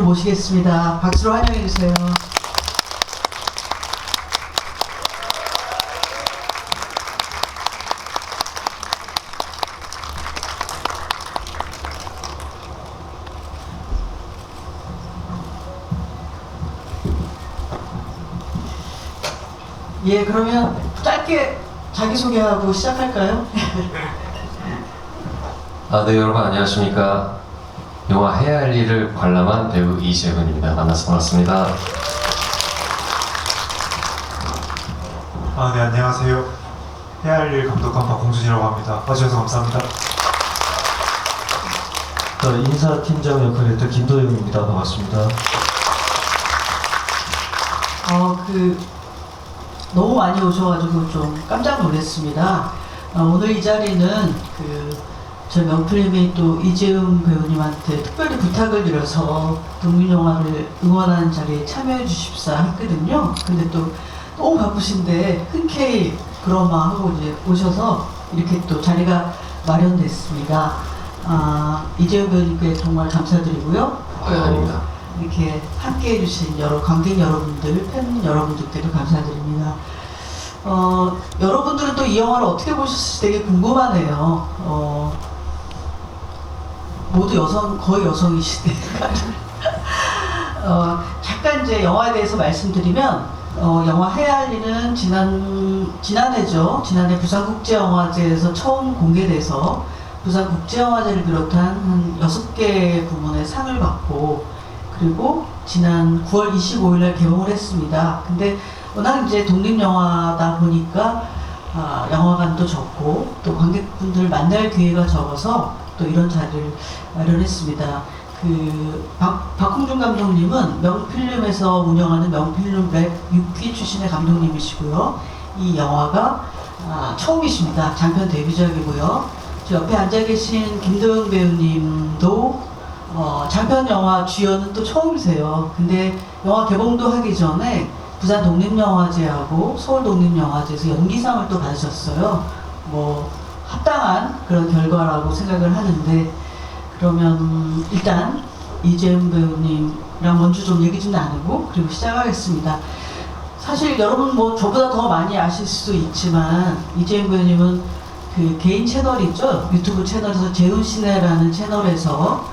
모시겠습니다. 박수로 환영해 주세요. 예, 그러면 짧게 자기소개하고 시작할까요? 네, 여러분 안녕하십니까. 영화 해야 할 일을 관람한 배우 이재훈입니다. 만나서 반갑습니다. 네, 안녕하세요. 해야 할 일 감독한 박공준이라고 합니다. 와주셔서 감사합니다. 인사팀장 역할을 했던 김도영입니다. 반갑습니다. 너무 많이 오셔가지고 좀 깜짝 놀랐습니다. 오늘 이 자리는 저 명필님이 또 이재훈 배우님한테 특별히 부탁을 드려서 독립영화를 응원하는 자리에 참여해 주십사 했거든요. 근데 또 너무 바쁘신데 흔쾌히 그런 마음하고 이제 오셔서 이렇게 또 자리가 마련됐습니다. 이재훈 배우님께 정말 감사드리고요. 아닙니다. 이렇게 함께 해주신 여러 관객 여러분들, 팬 여러분들께도 감사드립니다. 여러분들은 또 이 영화를 어떻게 보셨을지 되게 궁금하네요. 모두 거의 여성이시네요. 잠깐 이제 영화에 대해서 말씀드리면, 영화 해야 할 일은 지난해죠. 지난해 부산국제영화제에서 처음 공개돼서 부산국제영화제를 비롯한 한 6개 부문의 상을 받고, 그리고 지난 9월 25일 날 개봉을 했습니다. 근데 워낙 이제 독립영화다 보니까 영화관도 적고 또 관객분들 만날 기회가 적어서 또 이런 자리를 마련했습니다. 박홍준 감독님은 명필름에서 운영하는 명필름 랩 6기 출신의 감독님이시고요. 이 영화가 처음이십니다. 장편 데뷔작이고요. 저 옆에 앉아 계신 김도영 배우님도 장편 영화 주연은 또 처음이세요. 근데 영화 개봉도 하기 전에 부산 독립영화제하고 서울 독립영화제에서 연기상을 또 받으셨어요. 뭐 합당한 그런 결과라고 생각을 하는데, 그러면 일단 이재훈 배우님이랑 먼저 좀 얘기 좀 나누고 그리고 시작하겠습니다. 사실 여러분 뭐 저보다 더 많이 아실 수도 있지만 이재훈 배우님은 그 개인 채널이 있죠. 유튜브 채널에서 재훈시네라는 채널에서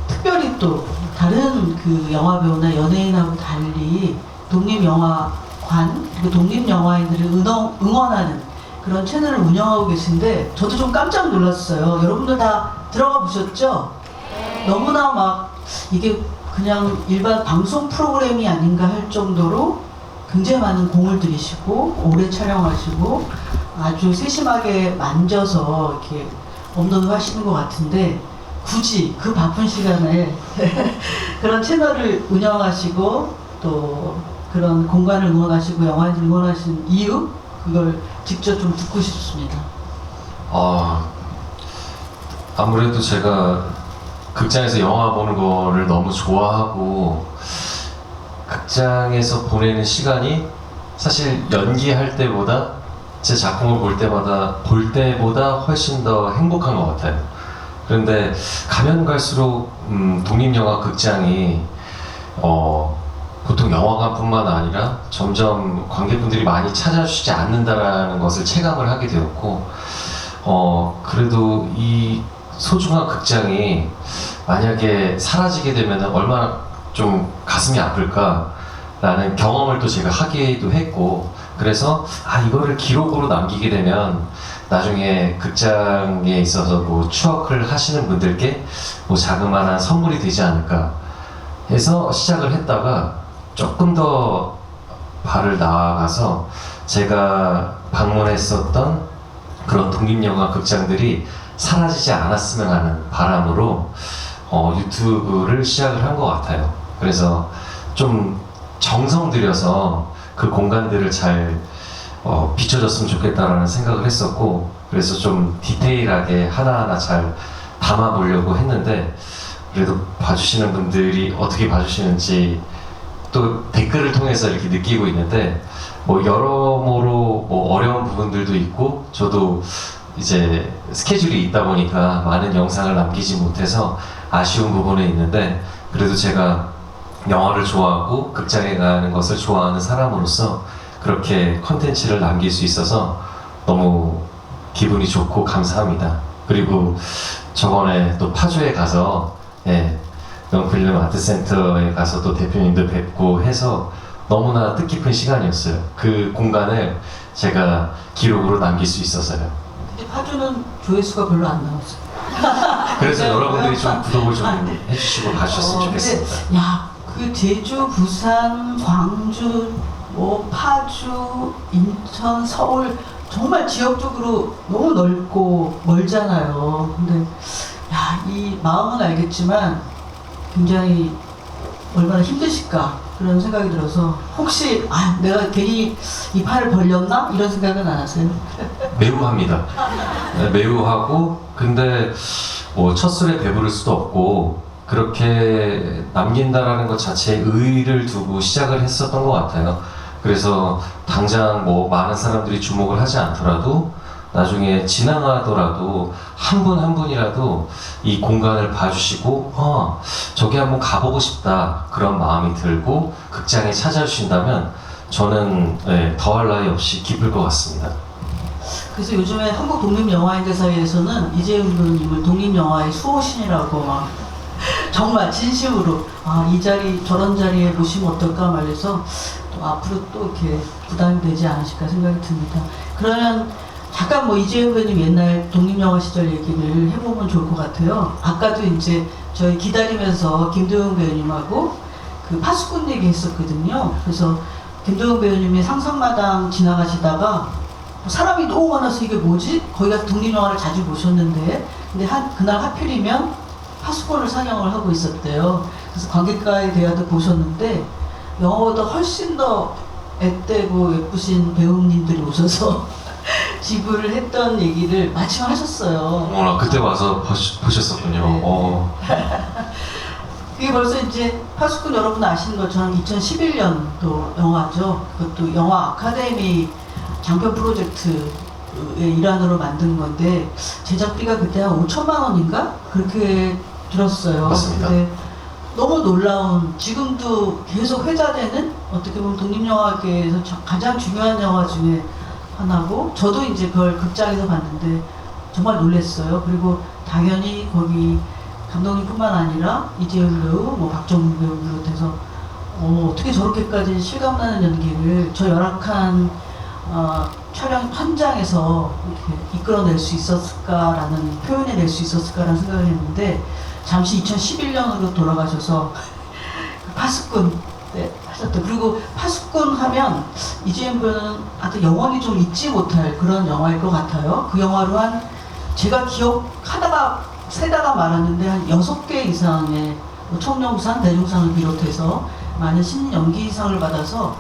특별히 또 다른 그 영화배우나 연예인하고 달리 독립영화관 그리고 독립영화인들을 응원하는 그런 채널을 운영하고 계신데, 저도 좀 깜짝 놀랐어요. 여러분들 다 들어가 보셨죠? 너무나 막 이게 그냥 일반 방송 프로그램이 아닌가 할 정도로 굉장히 많은 공을 들이시고 오래 촬영하시고 아주 세심하게 만져서 이렇게 업로드 하시는 것 같은데, 굳이 그 바쁜 시간에 그런 채널을 운영하시고 또 그런 공간을 응원하시고 영화를 응원하시는 이유? 그걸 직접 좀 듣고 싶습니다. 아무래도 제가 극장에서 영화 보는 거를 너무 좋아하고, 극장에서 보내는 시간이 사실 연기할 때보다 제 작품을 볼 때보다 훨씬 더 행복한 것 같아요. 그런데 가면 갈수록 독립영화 극장이 보통 영화관뿐만 아니라 점점 관객분들이 많이 찾아주시지 않는다라는 것을 체감을 하게 되었고, 그래도 이 소중한 극장이 만약에 사라지게 되면 얼마나 좀 가슴이 아플까라는 경험을 또 제가 하기도 했고, 그래서 이거를 기록으로 남기게 되면 나중에 극장에 있어서 뭐 추억을 하시는 분들께 뭐 자그마한 선물이 되지 않을까 해서 시작을 했다가, 조금 더 발을 나아가서 제가 방문했었던 그런 독립영화 극장들이 사라지지 않았으면 하는 바람으로 유튜브를 시작을 한 것 같아요. 그래서 좀 정성 들여서 그 공간들을 잘 비춰줬으면 좋겠다라는 생각을 했었고, 그래서 좀 디테일하게 하나하나 잘 담아보려고 했는데, 그래도 봐주시는 분들이 어떻게 봐주시는지 또 댓글을 통해서 이렇게 느끼고 있는데, 뭐 여러모로 뭐 어려운 부분들도 있고, 저도 이제 스케줄이 있다 보니까 많은 영상을 남기지 못해서 아쉬운 부분이 있는데, 그래도 제가 영화를 좋아하고 극장에 가는 것을 좋아하는 사람으로서 그렇게 컨텐츠를 남길 수 있어서 너무 기분이 좋고 감사합니다. 그리고 저번에 또 파주에 가서 영필름 아트센터에 가서 또 대표님도 뵙고 해서 너무나 뜻깊은 시간이었어요. 그 공간을 제가 기록으로 남길 수 있어서요. 근데 파주는 조회수가 별로 안 나왔어요. 그래서 여러분들이 좀 구독을 좀 해주시고 가주셨으면 좋겠습니다. 근데 야, 그 제주, 부산, 광주, 뭐 파주, 인천, 서울 정말 지역적으로 너무 넓고 멀잖아요. 근데 야, 이 마음은 알겠지만 굉장히 얼마나 힘드실까 그런 생각이 들어서 혹시 내가 괜히 이 팔을 벌렸나 이런 생각은 안 하세요? 매우 합니다. 네, 매우 하고 근데 뭐 첫 술에 배부를 수도 없고 그렇게 남긴다라는 것 자체에 의의를 두고 시작을 했었던 것 같아요. 그래서 당장 뭐 많은 사람들이 주목을 하지 않더라도 나중에 지나가더라도 한 분 한 분이라도 이 공간을 봐주시고 저기 한번 가보고 싶다 그런 마음이 들고 극장에 찾아주신다면 저는 더할 나위 없이 기쁠 것 같습니다. 그래서 요즘에 한국 독립영화인들 사이에서는 이재훈 배우님을 독립영화의 수호신이라고 막 정말 진심으로 이 자리 저런 자리에 모시면 어떨까 말해서 또 앞으로 또 이렇게 부담이 되지 않으실까 생각이 듭니다. 그러면 잠깐 뭐 이재훈 배우님 옛날 독립영화 시절 얘기를 해보면 좋을 것 같아요. 아까도 이제 저희 기다리면서 김도영 배우님하고 그 파수꾼 얘기 했었거든요. 그래서 김도영 배우님이 상상마당 지나가시다가 사람이 너무 많아서 이게 뭐지? 거기 가서 독립영화를 자주 보셨는데 근데 그날 하필이면 파수꾼을 상영을 하고 있었대요. 그래서 관객과의 대화도 보셨는데 영화보다 훨씬 더 앳되고 예쁘신 배우님들이 오셔서 지불을 했던 얘기를 마침 하셨어요. 어머나 그때 와서 보셨었군요. 네. 그게 벌써 이제 파수꾼 여러분 아시는 것처럼 2011년도 영화죠. 그것도 영화 아카데미 장편 프로젝트의 일환으로 만든 건데 제작비가 그때 한 5천만 원인가? 그렇게 들었어요. 맞습니다. 근데 너무 놀라운 지금도 계속 회자되는 어떻게 보면 독립영화계에서 가장 중요한 영화 중에 하나고 저도 이제 그걸 극장에서 봤는데 정말 놀랐어요. 그리고 당연히 거기 감독님뿐만 아니라 이재훈 배우, 뭐 박정민 배우 비롯해서 어떻게 저렇게까지 실감나는 연기를 저 열악한 촬영 현장에서 이렇게 이끌어낼 수 있었을까라는 표현해낼 수 있었을까라는 생각을 했는데 잠시 2011년으로 돌아가셔서 파수꾼 하셨던 그리고 파수꾼 하면 이재훈 배우는 아주 영원히 좀 잊지 못할 그런 영화일 것 같아요. 그 영화로 한 제가 기억하다가 세다가 말았는데 한 6개 이상의 뭐 청룡상, 대종상을 비롯해서 많은 신연기상을 받아서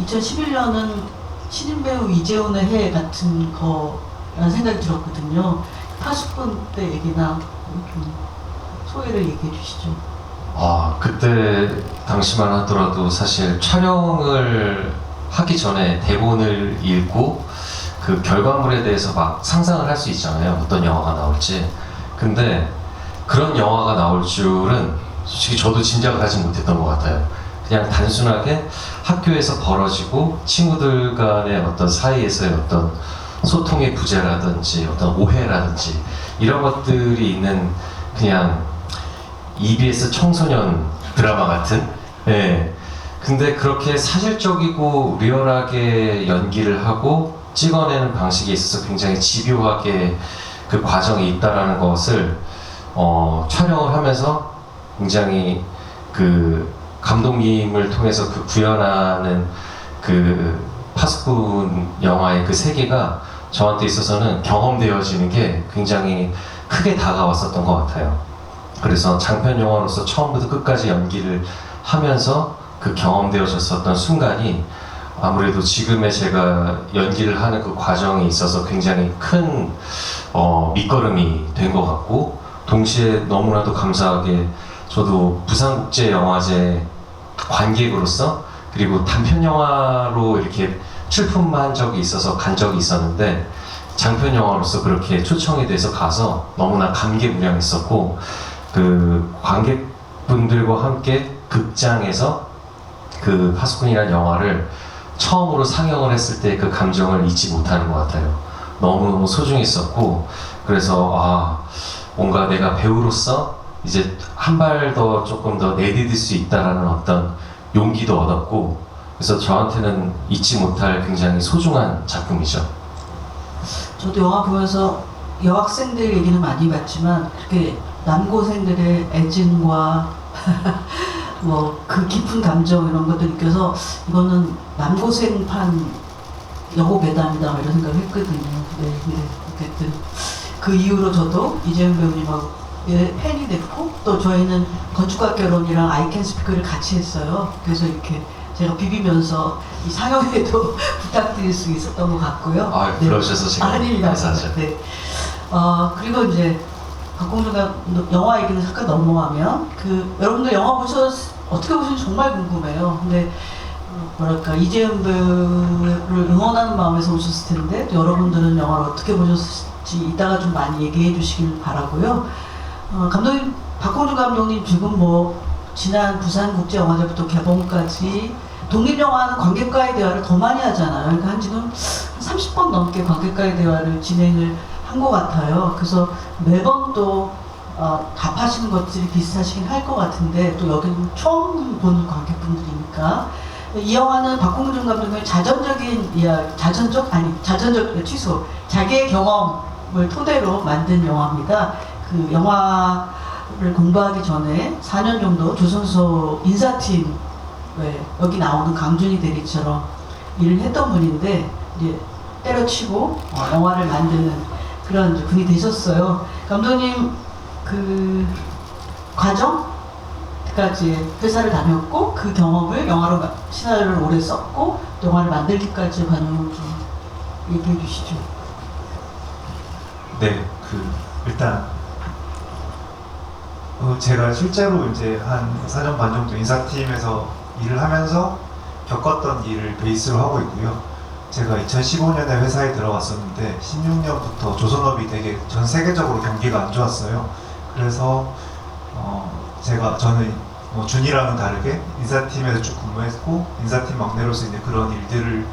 2011년은 신인 배우 이재훈의 해 같은 거라는 생각이 들었거든요. 파수꾼 때 얘기나 좀 소회를 얘기해 주시죠. 그때 당시만 하더라도 사실 촬영을 하기 전에 대본을 읽고 그 결과물에 대해서 막 상상을 할 수 있잖아요. 어떤 영화가 나올지. 근데 그런 영화가 나올 줄은 솔직히 저도 짐작을 하지 못했던 것 같아요. 그냥 단순하게 학교에서 벌어지고 친구들 간의 어떤 사이에서의 어떤 소통의 부재라든지 어떤 오해라든지 이런 것들이 있는 그냥 EBS 청소년 드라마 같은 근데 그렇게 사실적이고 리얼하게 연기를 하고 찍어내는 방식에 있어서 굉장히 집요하게 그 과정이 있다라는 것을 촬영을 하면서 굉장히 그 감독님을 통해서 그 구현하는 그 파수꾼 영화의 그 세계가 저한테 있어서는 경험되어지는 게 굉장히 크게 다가왔었던 것 같아요. 그래서 장편 영화로서 처음부터 끝까지 연기를 하면서 그 경험되어졌었던 순간이 아무래도 지금의 제가 연기를 하는 그 과정에 있어서 굉장히 큰 밑거름이 된 것 같고 동시에 너무나도 감사하게 저도 부산국제영화제 관객으로서 그리고 단편 영화로 이렇게 출품한 적이 있어서 간 적이 있었는데 장편 영화로서 그렇게 초청이 돼서 가서 너무나 감개무량했었고 그 관객분들과 함께 극장에서 그 파수꾼이라는 영화를 처음으로 상영을 했을 때 그 감정을 잊지 못하는 것 같아요. 너무 소중했었고, 그래서 뭔가 내가 배우로서 이제 한 발 더 조금 더 내디딜 수 있다라는 어떤 용기도 얻었고, 그래서 저한테는 잊지 못할 굉장히 소중한 작품이죠. 저도 영화 보면서 여학생들 얘기는 많이 봤지만 그렇게 남고생들의 애증과 뭐 그 깊은 감정 이런 것들 느껴서 이거는 남고생판 여고괴담이다 이런 생각을 했거든요. 네, 근데 어쨌든 그 이후로 저도 이재용 배우님하고 팬이 됐고, 또 저희는 건축학 결혼이랑 아이캔 스피크를 같이 했어요. 그래서 이렇게 제가 비비면서 이 상영회도 부탁드릴 수 있었던 것 같고요. 불러주셔서 제가 아닙니다. 감사하죠. 네. 그리고 이제 박공준 감독 영화 얘기는 잠깐 넘어가면 여러분들 영화 어떻게 보시는지 정말 궁금해요. 근데 뭐랄까 이재용 배우를 응원하는 마음에서 오셨을 텐데 또 여러분들은 영화를 어떻게 보셨을지 이따가 좀 많이 얘기해 주시길 바라고요. 감독님 박공준 감독님 지금 뭐 지난 부산국제영화제부터 개봉까지 독립영화는 관객과의 대화를 더 많이 하잖아요. 그러니까 한 지금 30번 넘게 관객과의 대화를 진행을 한 것 같아요. 그래서 매번 또 답하시는 것들이 비슷하시긴 할 것 같은데, 또 여기는 처음 보는 관객분들이니까 이 영화는 박공준 감독의 자기의 경험을 토대로 만든 영화입니다. 그 영화를 공부하기 전에 4년 정도 조선소 인사팀, 여기 나오는 강준희 대리처럼 일을 했던 분인데 이제 때려치고 영화를 만드는 그런 분이 되셨어요. 감독님 그 과정까지 회사를 다녔고, 그 경험을 영화로 시나리오를 오래 썼고 영화를 만들기까지 과정을 좀 얘기해 주시죠. 네, 일단 제가 실제로 이제 한 4년 반 정도 인사팀에서 일을 하면서 겪었던 일을 베이스로 하고 있고요. 제가 2015년에 회사에 들어갔었는데 16년부터 조선업이 되게 전 세계적으로 경기가 안 좋았어요. 그래서 저는 준이랑은 다르게 인사팀에서 쭉 근무했고, 인사팀 막내로서 이제 그런 일들을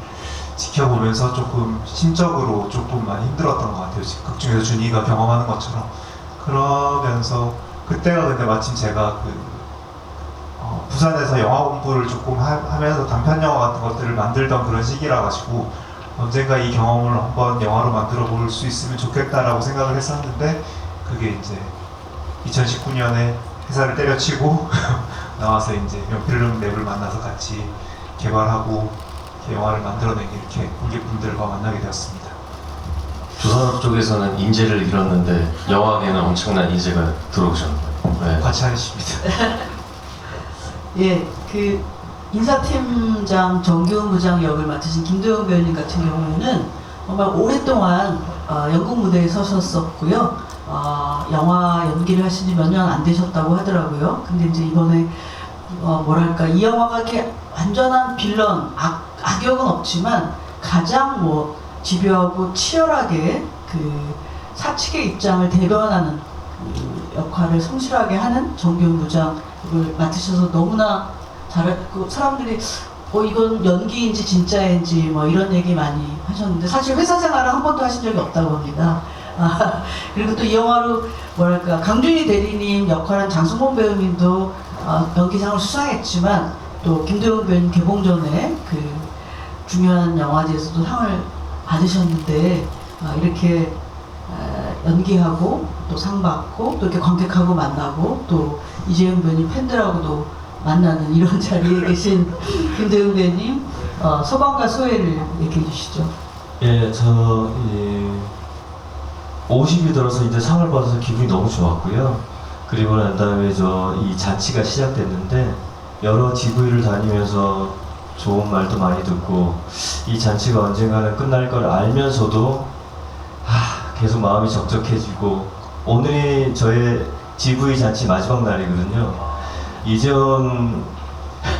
지켜보면서 조금 심적으로 조금 많이 힘들었던 것 같아요. 극중에서 준이가 경험하는 것처럼. 그러면서 그때가 근데 마침 제가 부산에서 영화 공부를 조금 하면서 단편 영화 같은 것들을 만들던 그런 시기라 가지고 언젠가 이 경험을 한번 영화로 만들어 볼 수 있으면 좋겠다라고 생각을 했었는데, 그게 이제 2019년에 회사를 때려치고 나와서 이제 연필름 랩을 만나서 같이 개발하고 이렇게 영화를 만들어내기, 이렇게 관객분들과 만나게 되었습니다. 조선업 쪽에서는 인재를 잃었는데 영화계는 엄청난 인재가 들어오셨네요. 네. 과찬이십니다. 예, 그 인사팀장 정기훈 부장 역을 맡으신 김도영 배우님 같은 경우에는 정말 오랫동안 연극 무대에 서셨었고요. 영화 연기를 하신 지 몇 년 안 되셨다고 하더라고요. 근데 이제 이번에 뭐랄까 이 영화가 이렇게 완전한 빌런, 악역은 없지만 가장 집요하고 치열하게 그 사측의 입장을 대변하는 그 역할을 성실하게 하는 정기훈 부장을 맡으셔서 너무나 잘했고, 사람들이 이건 연기인지 진짜인지 이런 얘기 많이 하셨는데, 사실 회사 생활을 한 번도 하신 적이 없다고 합니다. 그리고 또 이 영화로 뭐랄까 강준희 대리님 역할한 장승범 배우님도 연기상을 수상했지만, 또 김도영 배우님 개봉 전에 그 중요한 영화제에서도 상을 받으셨는데, 이렇게 연기하고 또 상 받고 또 이렇게 관객하고 만나고 또 이재용 배우님 팬들하고도 만나는 이런 자리에 계신 김도영 배우님, 소감과 소회를 얘기해 주시죠. 예, 저 50이 들어서 이제 상을 받아서 기분이 너무 좋았고요. 그리고 난 다음에 이 잔치가 시작됐는데 여러 GV를 다니면서 좋은 말도 많이 듣고, 이 잔치가 언젠가는 끝날 걸 알면서도 계속 마음이 적적해지고, 오늘이 저의 GV 잔치 마지막 날이거든요. 이재원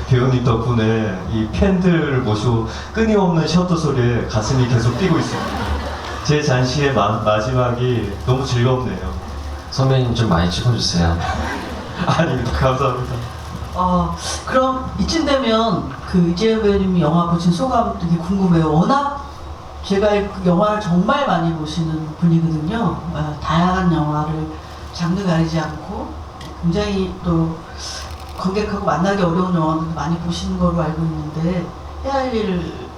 배우님 덕분에 이 팬들을 모시고 끊임없는 셔터 소리에 가슴이 계속 뛰고 있습니다. 제 잔치의 마지막이 너무 즐겁네요. 선배님 좀 많이 찍어주세요. 아닙니다. 감사합니다. 그럼 이쯤 되면 그 이재현 배우님 영화 보신 소감 되게 궁금해요. 워낙 제가 그 영화를 정말 많이 보시는 분이거든요. 다양한 영화를 장르 가리지 않고 굉장히 또 관객하고 만나기 어려운 영화들도 많이 보시는 걸로 알고 있는데 해할 일을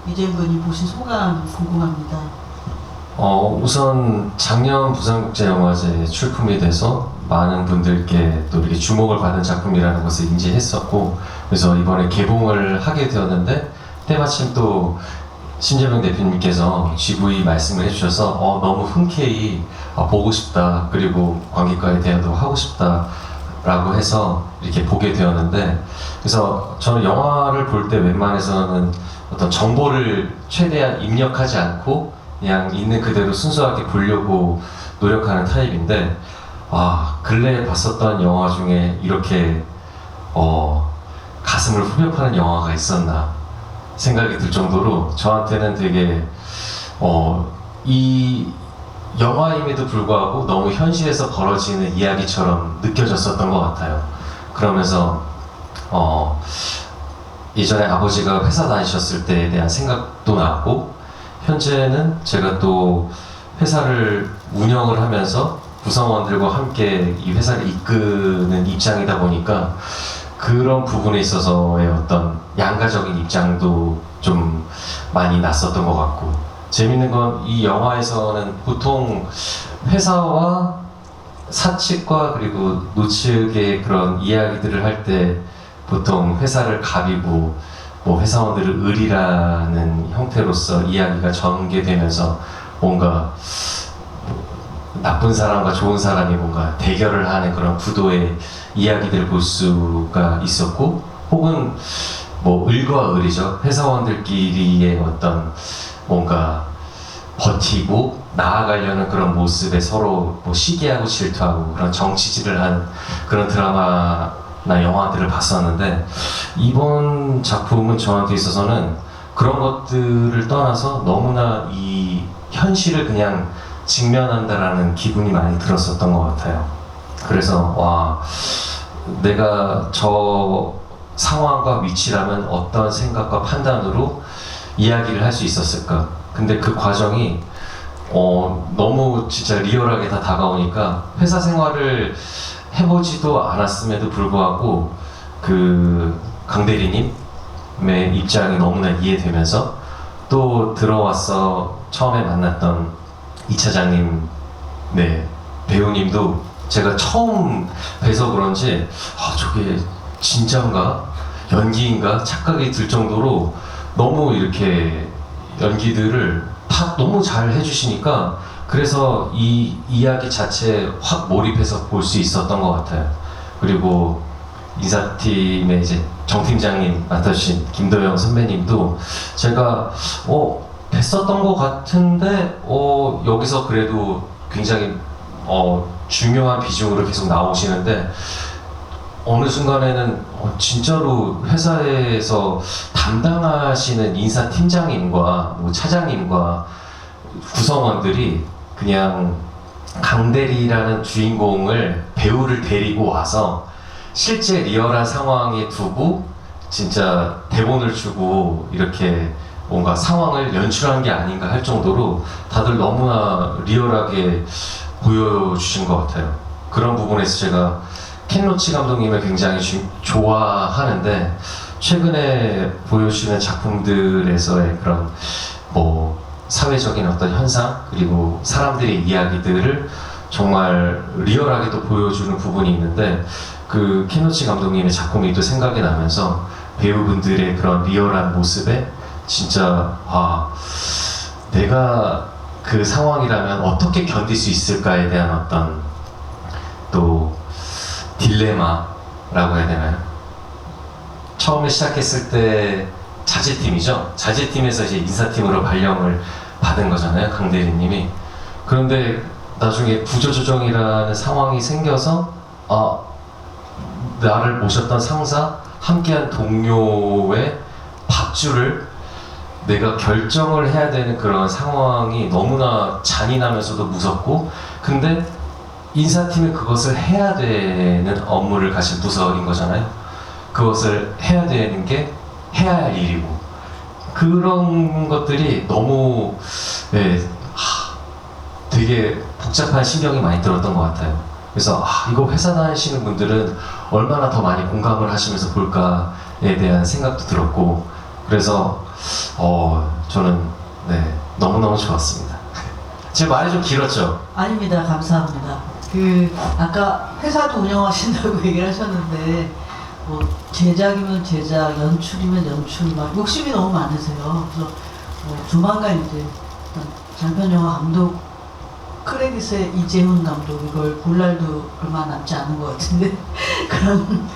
이재현 배우님 보신 소감 궁금합니다. 우선 작년 부산국제영화제에 출품이 돼서 많은 분들께 또 이렇게 주목을 받은 작품이라는 것을 인지했었고, 그래서 이번에 개봉을 하게 되었는데 때마침 또 신재명 대표님께서 GV 말씀을 해주셔서 너무 흔쾌히 보고 싶다, 그리고 관객과의 대화도 하고 싶다 라고 해서 이렇게 보게 되었는데, 그래서 저는 영화를 볼 때 웬만해서는 어떤 정보를 최대한 입력하지 않고 그냥 있는 그대로 순수하게 보려고 노력하는 타입인데, 근래에 봤었던 영화 중에 이렇게 가슴을 후벼 파는 영화가 있었나 생각이 들 정도로 저한테는 되게 이 영화임에도 불구하고 너무 현실에서 벌어지는 이야기처럼 느껴졌었던 것 같아요. 그러면서 예전에 아버지가 회사 다니셨을 때에 대한 생각도 나고, 현재는 제가 또 회사를 운영을 하면서 구성원들과 함께 이 회사를 이끄는 입장이다 보니까 그런 부분에 있어서의 어떤 양가적인 입장도 좀 많이 났었던 것 같고, 재밌는 건 이 영화에서는 보통 회사와 사측과 그리고 노측의 그런 이야기들을 할 때 보통 회사를 가비고 회사원들을 을이라는 형태로서 이야기가 전개되면서 뭔가 나쁜 사람과 좋은 사람이 뭔가 대결을 하는 그런 구도의 이야기들을 볼 수가 있었고, 혹은 을과 을이죠. 회사원들끼리의 어떤 뭔가 버티고 나아가려는 그런 모습에 서로 시기하고 질투하고 그런 정치질을 하는 그런 드라마나 영화들을 봤었는데, 이번 작품은 저한테 있어서는 그런 것들을 떠나서 너무나 이 현실을 그냥 직면한다라는 기분이 많이 들었었던 것 같아요. 그래서 내가 저 상황과 위치라면 어떤 생각과 판단으로 이야기를 할 수 있었을까. 근데 그 과정이 너무 진짜 리얼하게 다 다가오니까 회사 생활을 해보지도 않았음에도 불구하고 그 강 대리님의 입장이 너무나 이해되면서, 또 들어와서 처음에 만났던 이 차장님, 배우님도 제가 처음 뵈서 그런지 저게 진짜인가 연기인가 착각이 들 정도로 너무 이렇게 연기들을 다 너무 잘 해주시니까, 그래서 이 이야기 자체에 확 몰입해서 볼 수 있었던 것 같아요. 그리고 인사팀의 이제 정 팀장님 맡아주신 김도영 선배님도 제가 뵀었던 것 같은데 여기서 그래도 굉장히 중요한 비중으로 계속 나오시는데, 어느 순간에는 진짜로 회사에서 담당하시는 인사팀장님과 차장님과 구성원들이 그냥 강대리라는 주인공을 배우를 데리고 와서 실제 리얼한 상황에 두고 진짜 대본을 주고 이렇게 뭔가 상황을 연출한 게 아닌가 할 정도로 다들 너무나 리얼하게 보여주신 것 같아요. 그런 부분에서 제가 켄 로치 감독님을 굉장히 좋아하는데, 최근에 보여주시는 작품들에서의 그런 사회적인 어떤 현상, 그리고 사람들의 이야기들을 정말 리얼하게도 보여주는 부분이 있는데, 그 켄 로치 감독님의 작품이 또 생각이 나면서 배우분들의 그런 리얼한 모습에 진짜 내가 그 상황이라면 어떻게 견딜 수 있을까에 대한 어떤 또 딜레마라고 해야 되나요? 처음에 시작했을 때 자재팀이죠. 자재팀에서 이제 인사팀으로 발령을 받은 거잖아요, 강 대리님이. 그런데 나중에 구조조정이라는 상황이 생겨서 나를 모셨던 상사, 함께한 동료의 밥줄을 내가 결정을 해야 되는 그런 상황이 너무나 잔인하면서도 무섭고, 근데 인사팀이 그것을 해야 되는 업무를 가진 부서인 거잖아요. 그것을 해야 되는 게 해야 할 일이고 그런 것들이 너무 되게 복잡한 신경이 많이 들었던 것 같아요. 그래서 이거 회사 다니시는 분들은 얼마나 더 많이 공감을 하시면서 볼까에 대한 생각도 들었고 그래서 저는 너무너무 좋았습니다. 제 말이 좀 길었죠? 아닙니다. 감사합니다. 아까 회사도 운영하신다고 얘기를 하셨는데 뭐 제작이면 제작, 연출이면 연출 막 욕심이 너무 많으세요. 그래서 조만간 이제 장편 영화 감독 크레딧에 이재훈 감독 이걸 볼 날도 얼마 남지 않은 것 같은데 그런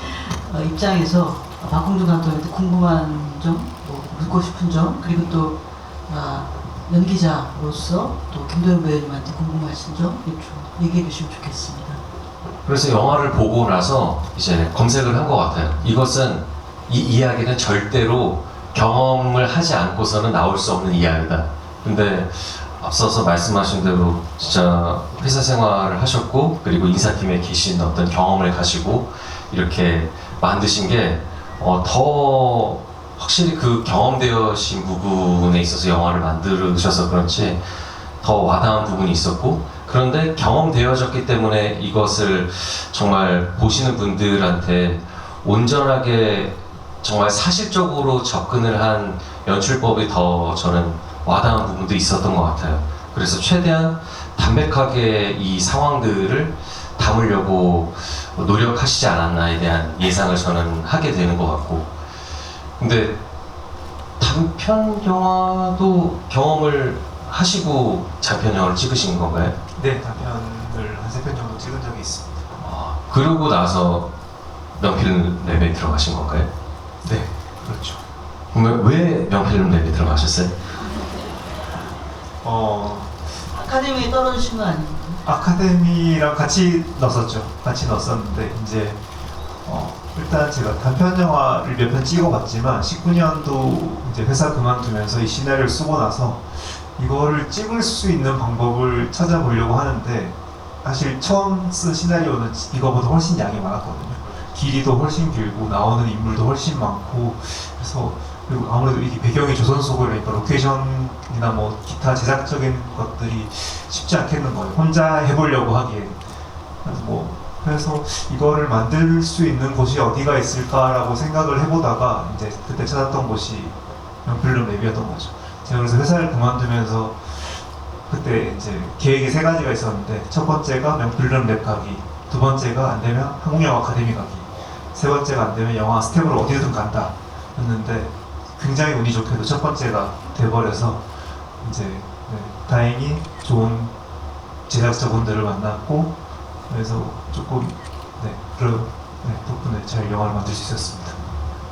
입장에서 박홍준 감독한테 궁금한 점, 뭐 묻고 싶은 점 그리고 또 연기자로서 또 김도현 배우님한테 궁금하신 점 얘기해 주시면 좋겠습니다. 그래서 영화를 보고 나서 이제 검색을 한 것 같아요. 이것은 이 이야기는 절대로 경험을 하지 않고서는 나올 수 없는 이야기다. 근데 앞서서 말씀하신 대로 진짜 회사 생활을 하셨고 그리고 인사팀에 계신 어떤 경험을 가지고 이렇게 만드신 게 더 확실히 그 경험되어진 부분에 있어서 영화를 만드셔서 그런지 더 와닿은 부분이 있었고 그런데 경험되어졌기 때문에 이것을 정말 보시는 분들한테 온전하게 정말 사실적으로 접근을 한 연출법이 더 저는 와닿은 부분도 있었던 것 같아요. 그래서 최대한 담백하게 이 상황들을 담으려고 노력하시지 않았나에 대한 예상을 저는 하게 되는 것 같고 근데 단편 영화도 경험을 하시고 장편 영화를 찍으신 건가요? 네, 단편을 한 3편 정도 찍은 적이 있습니다. 그러고 나서 명필랩에 들어가신 건가요? 네, 그렇죠. 그러면 왜 명필랩에 들어가셨어요? 아카데미에 떨어지신 거 아닙니까? 아카데미랑 같이 넣었었죠. 같이 넣었었는데 이제 일단 제가 단편 영화를 몇 편 찍어봤지만 19년도 이제 회사 그만두면서 이 시나리오를 쓰고 나서 이거를 찍을 수 있는 방법을 찾아보려고 하는데 사실 처음 쓴 시나리오는 이거보다 훨씬 양이 많았거든요. 길이도 훨씬 길고 나오는 인물도 훨씬 많고 그래서 그리고 아무래도 이게 배경이 조선 속이니까 로케이션이나 뭐 기타 제작적인 것들이 쉽지 않겠는 거예요. 혼자 해보려고 하기에. 그래서 이거를 만들 수 있는 곳이 어디가 있을까라고 생각을 해보다가 이제 그때 찾았던 곳이 명필룸랩이었던 거죠. 제가 그래서 회사를 그만두면서 그때 이제 계획이 3가지가 있었는데 첫 번째가 명필룸랩 가기, 두 번째가 안 되면 한국영화 아카데미 가기, 세 번째가 안 되면 영화 스텝으로 어디든 간다 였는데 굉장히 운이 좋게도 첫 번째가 돼버려서 이제 다행히 좋은 제작자분들을 만났고 그래서 조금 덕분에 잘 영화를 만들 수 있었습니다.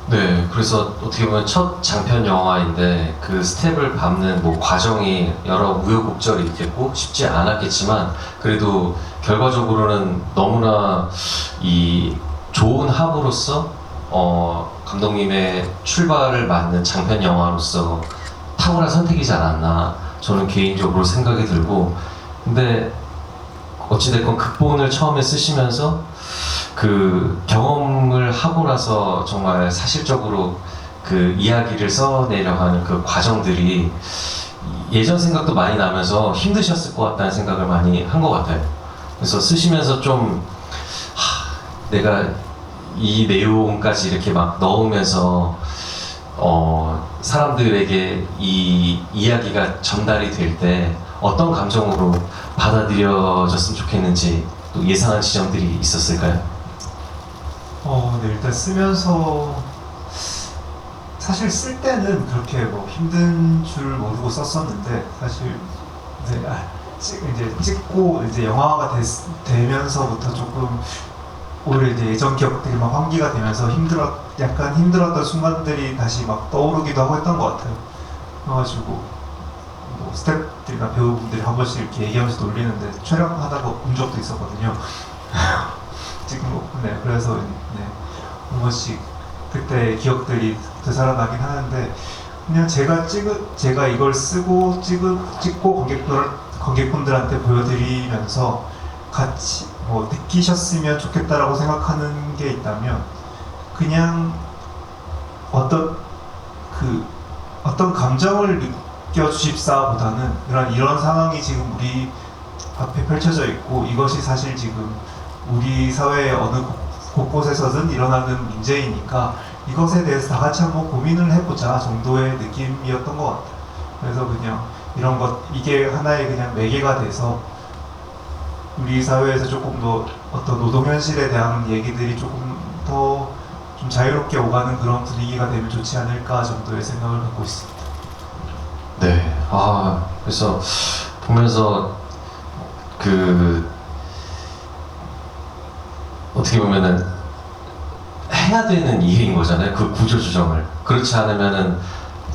네, 그래서 어떻게 보면 첫 장편 영화인데 그 스텝을 밟는 뭐 과정이 여러 우여곡절이 있겠고 쉽지 않았겠지만 그래도 결과적으로는 너무나 이 좋은 합으로서 감독님의 출발을 맞는 장편 영화로서 탁월한 선택이지 않았나 저는 개인적으로 생각이 들고 근데 어찌됐건 극본을 처음에 쓰시면서 그 경험을 하고 나서 정말 사실적으로 그 이야기를 써내려 하는 그 과정들이 예전 생각도 많이 나면서 힘드셨을 것 같다는 생각을 많이 한 것 같아요. 그래서 쓰시면서 좀 내가 이 내용까지 이렇게 막 넣으면서 사람들에게 이 이야기가 전달이 될 때 어떤 감정으로 받아들여졌으면 좋겠는지 또 예상한 지점들이 있었을까요? 네, 일단 쓰면서 사실 쓸 때는 그렇게 뭐 힘든 줄 모르고 썼었는데 사실 이제 찍고 이제 영화가 되면서부터 조금 오히려 이제 예전 기억들이 막 환기가 되면서 약간 힘들었던 순간들이 다시 막 떠오르기도 하고 했던 것 같아요. 그래가지고 뭐 스태프들이나 배우분들이 한 번씩 이렇게 얘기하면서 놀리는데 촬영하다가 운 적도 있었거든요. 지금 그래서 한 번씩 그때 기억들이 되살아나긴 하는데 그냥 제가 이걸 쓰고 찍고 관객분들한테 보여드리면서 같이 뭐 느끼셨으면 좋겠다라고 생각하는 게 있다면 그냥 어떤 감정을 느껴주십사보다는 이런 상황이 지금 우리 앞에 펼쳐져 있고 이것이 사실 지금 우리 사회의 어느 곳곳에서든 일어나는 문제이니까 이것에 대해서 다 같이 한번 고민을 해보자 정도의 느낌이었던 것 같아요. 그래서 그냥 이런 이게 하나의 그냥 매개가 돼서 우리 사회에서 조금 더 어떤 노동 현실에 대한 얘기들이 조금 더 좀 자유롭게 오가는 그런 분위기가 되면 좋지 않을까 정도의 생각을 갖고 있습니다. 네. 그래서 보면서 어떻게 보면은 해야 되는 일인 거잖아요. 그 구조 조정을. 그렇지 않으면은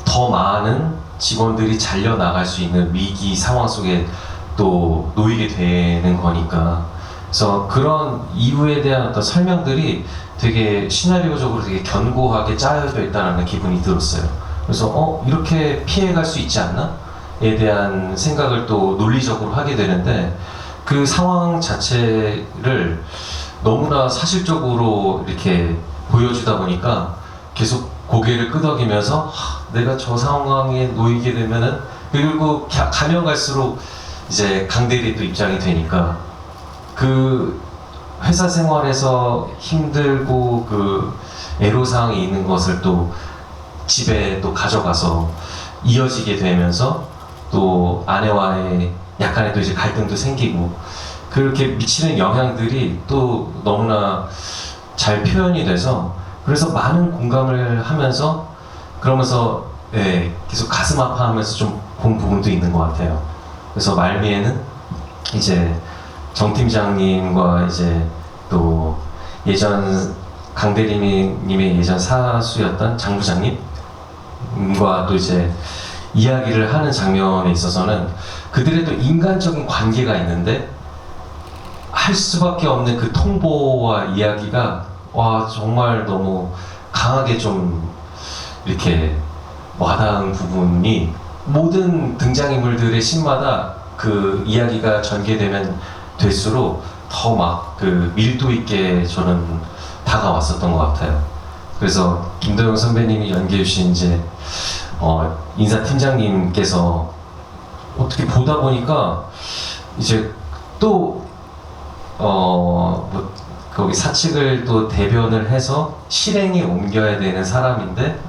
더 많은 직원들이 잘려 나갈 수 있는 위기 상황 속에 또 놓이게 되는 거니까. 그래서 그런 이유에 대한 어떤 설명들이 되게 시나리오적으로 되게 견고하게 짜여져 있다는 기분이 들었어요. 그래서 이렇게 피해갈 수 있지 않나? 에 대한 생각을 또 논리적으로 하게 되는데 그 상황 자체를 너무나 사실적으로 이렇게 보여주다 보니까 계속 고개를 끄덕이면서 내가 저 상황에 놓이게 되면은 그리고 가면 갈수록 이제 강대리 또 입장이 되니까 그 회사 생활에서 힘들고 그 애로사항이 있는 것을 또 집에 또 가져가서 이어지게 되면서 또 아내와의 약간의 또 이제 갈등도 생기고 그렇게 미치는 영향들이 또 너무나 잘 표현이 돼서 그래서 많은 공감을 하면서 그러면서 계속 가슴 아파하면서 좀 본 부분도 있는 것 같아요. 그래서 말미에는 이제 정 팀장님과 이제 또 예전 강대리님의 예전 사수였던 장 부장님과 또 이제 이야기를 하는 장면에 있어서는 그들의 또 인간적인 관계가 있는데 할 수밖에 없는 그 통보와 이야기가 정말 너무 강하게 좀 이렇게 와닿은 부분이 모든 등장인물들의 신마다 그 이야기가 전개되면 될수록 더 막 그 밀도 있게 저는 다가왔었던 것 같아요. 그래서 김도영 선배님이 연기해 주신 이제 인사팀장님께서 어떻게 보다 보니까 이제 또 거기 사측을 또 대변을 해서 실행에 옮겨야 되는 사람인데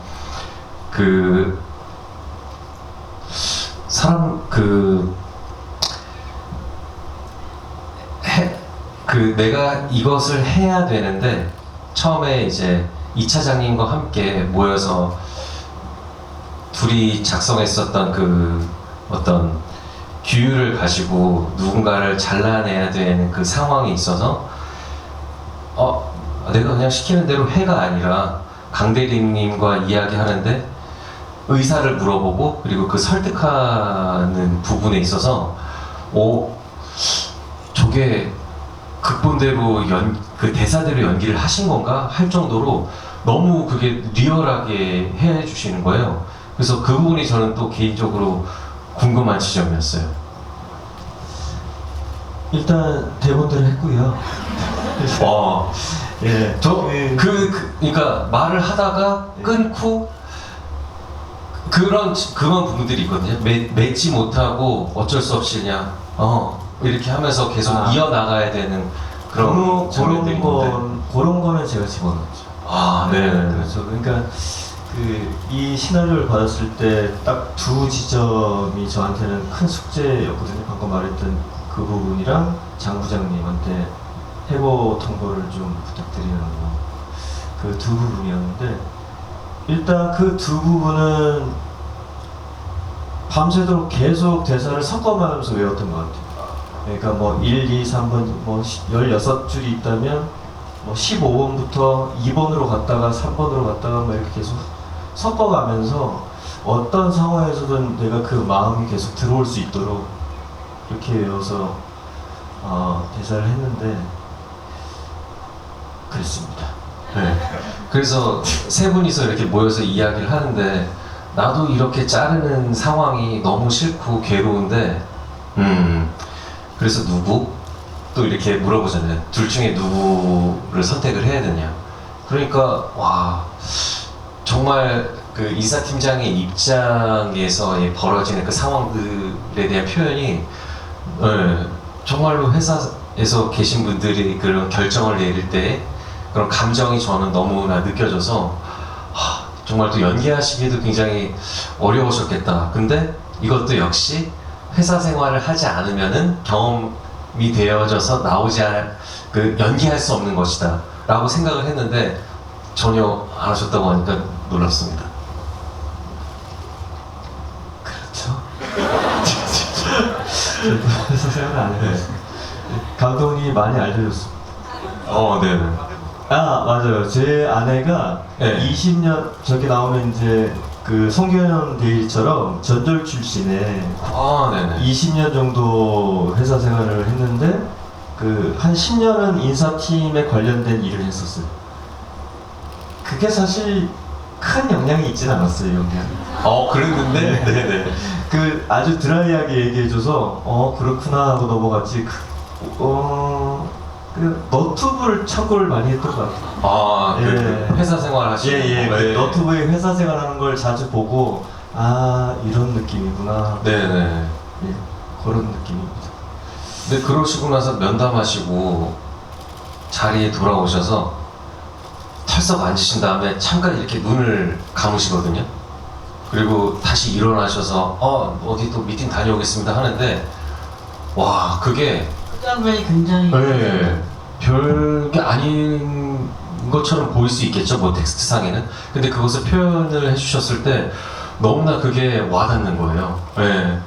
내가 이것을 해야 되는데 처음에 이제 이 차장님과 함께 모여서 둘이 작성했었던 그 어떤 규율을 가지고 누군가를 잘라내야 되는 그 상황이 있어서 내가 그냥 시키는 대로 해가 아니라 강대리님과 이야기하는데 의사를 물어보고 그리고 그 설득하는 부분에 있어서 저게 극본대로 그 대사대로 연기를 하신 건가 할 정도로 너무 그게 리얼하게 해주시는 거예요. 그래서 그 부분이 저는 또 개인적으로 궁금한 지점이었어요. 일단 대본대로 했고요. 예. 그러니까 말을 하다가 끊고 그런 부분들이 있거든요. 맺지 못하고 어쩔 수 없이 그냥 이렇게 하면서 계속 이어나가야 되는 그런 장면들이 있는데 그런 거는 제가 집어넣었죠. 네. 그렇죠. 그러니까 이 시나리오를 받았을 때 딱 두 지점이 저한테는 큰 숙제였거든요. 방금 말했던 그 부분이랑 장 부장님한테 해고 통보를 좀 부탁드리는 거. 그 두 부분이었는데 일단 그 두 부분은 밤새도록 계속 대사를 섞어가면서 외웠던 것 같아요. 그러니까 뭐 1, 2, 3번 뭐 16줄이 있다면 뭐 15번부터 2번으로 갔다가 3번으로 갔다가 뭐 이렇게 계속 섞어가면서 어떤 상황에서든 내가 그 마음이 계속 들어올 수 있도록 이렇게 외워서 대사를 했는데 그랬습니다. 네. 그래서 세 분이서 이렇게 모여서 이야기를 하는데 나도 이렇게 자르는 상황이 너무 싫고 괴로운데 그래서 누구? 또 이렇게 물어보잖아요. 둘 중에 누구를 선택을 해야 되냐? 그러니까 와 정말 그 이사팀장의 입장에서 벌어지는 그 상황들에 대한 표현이 예, 정말로 회사에서 계신 분들이 그런 결정을 내릴 때 그런 감정이 저는 너무나 느껴져서 정말 또 연기하시기도 굉장히 어려우셨겠다. 근데 이것도 역시 회사 생활을 하지 않으면은 경험이 되어져서 그 연기할 수 없는 것이다 라고 생각을 했는데 전혀 안 하셨다고 하니까 놀랐습니다. 그렇죠. 회사 생활 안 해요. 감독님이 많이 알려줬습니다. 네네. 아 맞아요. 제 아내가 네. 20년 저기 나오면 이제 그 송교현 대리처럼 전절 출신에 네네. 20년 정도 회사 생활을 했는데 그 한 10년은 인사팀에 관련된 일을 했었어요. 그게 사실 큰 영향이 있진 않았어요. 영향. 그랬는데 네네. 그 아주 드라이하게 얘기해줘서 그렇구나 하고 넘어갔지. 그 너튜브를 참고를 많이 했던 것 같아요. 그 회사 생활 하시는 그 너튜브에 회사 생활하는 걸 자주 보고 이런 느낌이구나. 네네. 예, 그런 느낌입니다. 근데 그러시고 나서 면담하시고 자리에 돌아오셔서 털썩 앉으신 다음에 잠깐 이렇게 눈을 감으시거든요. 그리고 다시 일어나셔서 어디 또 미팅 다녀오겠습니다 하는데 와 그게 그 장면이 굉장히 별게 아닌 것처럼 보일 수 있겠죠, 뭐 텍스트상에는. 근데 그것을 표현을 해주셨을 때 너무나 그게 와닿는 거예요.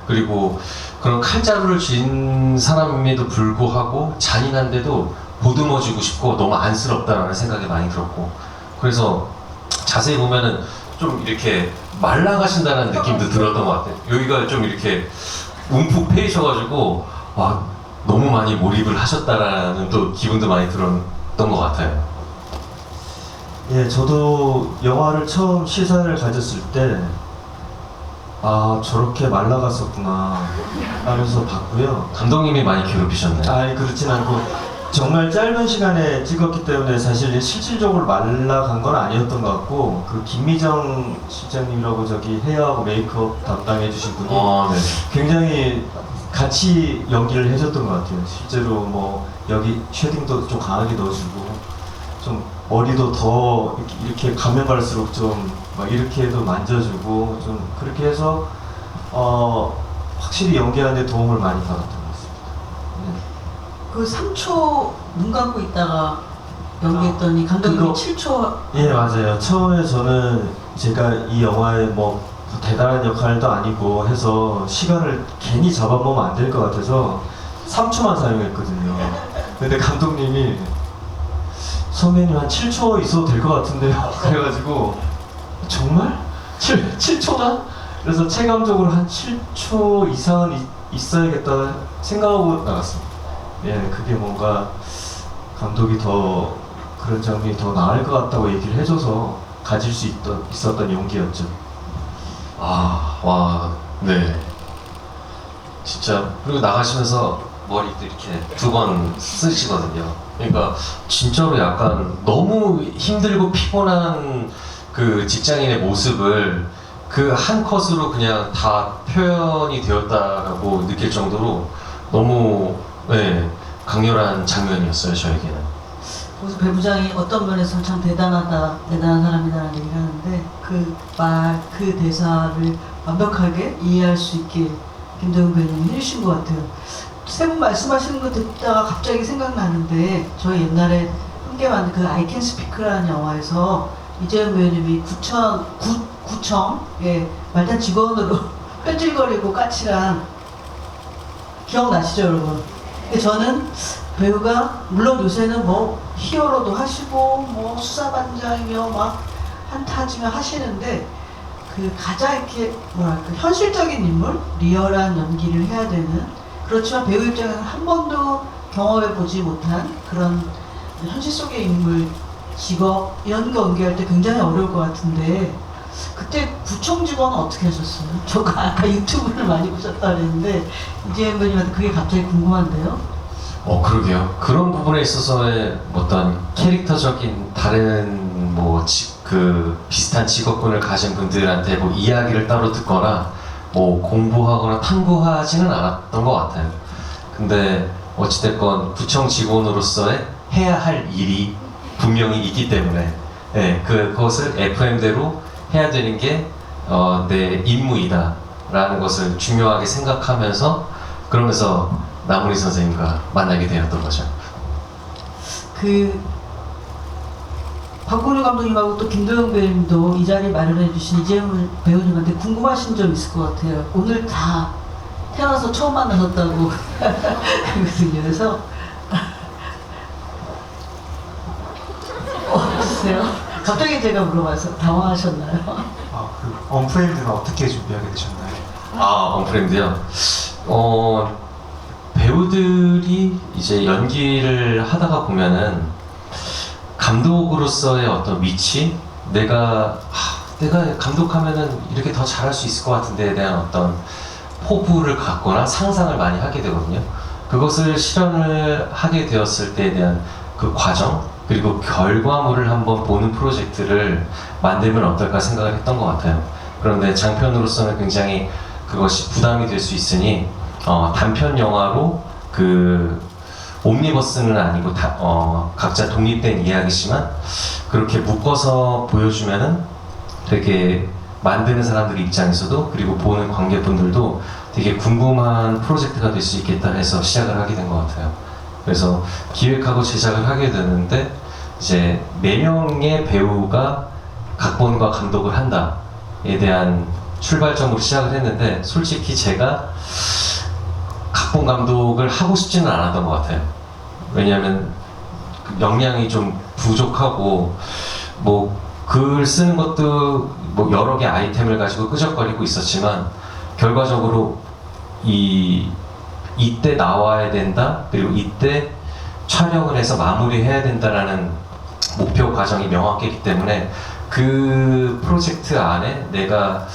그리고 그런 칼자루를 쥔 사람임에도 불구하고 잔인한데도 보듬어주고 싶고 너무 안쓰럽다라는 생각이 많이 들었고, 그래서 자세히 보면은 좀 이렇게 말라가신다는 느낌도 들었던 것 같아요. 여기가 좀 이렇게 움푹 패이셔가지고 너무 많이 몰입을 하셨다라는 또 기분도 많이 들었던 것 같아요. 예, 저도 영화를 처음 시사를 가졌을 때 저렇게 말라갔었구나 하면서 봤고요. 감독님이 많이 괴롭히셨나요? 아니 그렇진 않고 정말 짧은 시간에 찍었기 때문에 사실 실질적으로 말라간 건 아니었던 것 같고, 그 김미정 실장님이라고 저기 헤어하고 메이크업 담당해 주신 분이 네. 굉장히 같이 연기를 해줬던 것 같아요. 실제로 뭐 여기 쉐딩도 좀 강하게 넣어주고, 좀 머리도 더 이렇게 가면 갈수록 좀 막 이렇게도 만져주고, 좀 그렇게 해서 확실히 연기하는 데 도움을 많이 받았던 것 같습니다. 네. 그 3초 눈 감고 있다가 연기했더니 감독님이 그거- 7초. 예, 맞아요. 처음에 저는 제가 이 영화에 뭐 대단한 역할도 아니고 해서 시간을 괜히 잡아먹으면 안 될 것 같아서 3초만 사용했거든요. 근데 감독님이 선배님 한 7초 있어도 될 것 같은데요. 그래가지고 정말? 7초나? 그래서 체감적으로 한 7초 이상은 있어야겠다 생각하고 나갔습니다. 예, 그게 뭔가 감독이 더 그런 장면이 더 나을 것 같다고 얘기를 해줘서 가질 수 있었던 용기였죠. 네. 진짜. 그리고 나가시면서 머리도 이렇게 2번 쓰시거든요. 그러니까 진짜로 약간 너무 힘들고 피곤한 그 직장인의 모습을 그 한 컷으로 그냥 다 표현이 되었다라고 느낄 정도로 너무 강렬한 장면이었어요, 저에게는. 거기서 배부장이 어떤 면에서는 참 대단한 사람이다라는 얘기를 하는데 그 대사를 완벽하게 이해할 수 있게 김도영 배우님이 해주신 것 같아요. 세 분 말씀하시는 거 듣다가 갑자기 생각나는데, 저희 옛날에 함께 만든 그 I Can Speak라는 영화에서 이재현 배우님이 구청에 말단 직원으로 뺀질거리고 까칠한, 기억나시죠 여러분? 근데 저는 배우가 물론 요새는 뭐 히어로도 하시고 뭐 수사반장이며 막 한타지며 하시는데, 그 가장 이렇게 뭐랄까 현실적인 인물, 리얼한 연기를 해야 되는, 그렇지만 배우 입장에서는 한 번도 경험해 보지 못한 그런 현실 속의 인물, 직업 이런 거 연기할 때 굉장히 어려울 것 같은데, 그때 구청 직원은 어떻게 하셨어요? 저 아까 유튜브를 많이 보셨다 그랬는데 이재현 배우님한테 그게 갑자기 궁금한데요. 그러게요. 그런 부분에 있어서의 어떤 캐릭터적인 다른 뭐 그 비슷한 직업군을 가진 분들한테 뭐 이야기를 따로 듣거나 뭐 공부하거나 탐구하지는 않았던 것 같아요. 근데 어찌됐건 구청 직원으로서의 해야 할 일이 분명히 있기 때문에 그것을 FM대로 해야 되는 게 내 임무이다 라는 것을 중요하게 생각하면서 그러면서 남은희 선생님과 만나게 되었던 거죠. 그 박근우 감독님하고 또 김도영 배우님도 이 자리 마련해 주신 이재훈 배우님한테 궁금하신 점 있을 것 같아요. 오늘 다 태어나서 처음 만나셨다고 그러거든요. 그래서 어떠세요? 갑자기 제가 물어봐서 당황하셨나요? 그 언프레임드는 어떻게 준비하게 되셨나요? 언프레임드요. 배우들이 이제 연기를 하다가 보면은 감독으로서의 어떤 위치, 내가 감독하면은 이렇게 더 잘할 수 있을 것 같은데에 대한 어떤 포부를 갖거나 상상을 많이 하게 되거든요. 그것을 실현을 하게 되었을 때에 대한 그 과정, 그리고 결과물을 한번 보는 프로젝트를 만들면 어떨까 생각을 했던 것 같아요. 그런데 장편으로서는 굉장히 그것이 부담이 될 수 있으니 단편 영화로 그 옴니버스는 아니고 각자 독립된 이야기지만 그렇게 묶어서 보여주면은 되게 만드는 사람들 입장에서도 그리고 보는 관객분들도 되게 궁금한 프로젝트가 될 수 있겠다 해서 시작을 하게 된 것 같아요. 그래서 기획하고 제작을 하게 되는데 이제 4명의 배우가 각본과 감독을 한다에 대한 출발점으로 시작을 했는데 솔직히 제가 각본 감독을 하고 싶지는 않았던 것 같아요. 왜냐하면 역량이 좀 부족하고 뭐 글 쓰는 것도 뭐 여러 개 아이템을 가지고 끄적거리고 있었지만 결과적으로 이때 나와야 된다, 그리고 이때 촬영을 해서 마무리해야 된다라는 목표 과정이 명확했기 때문에 그 프로젝트 안에 내가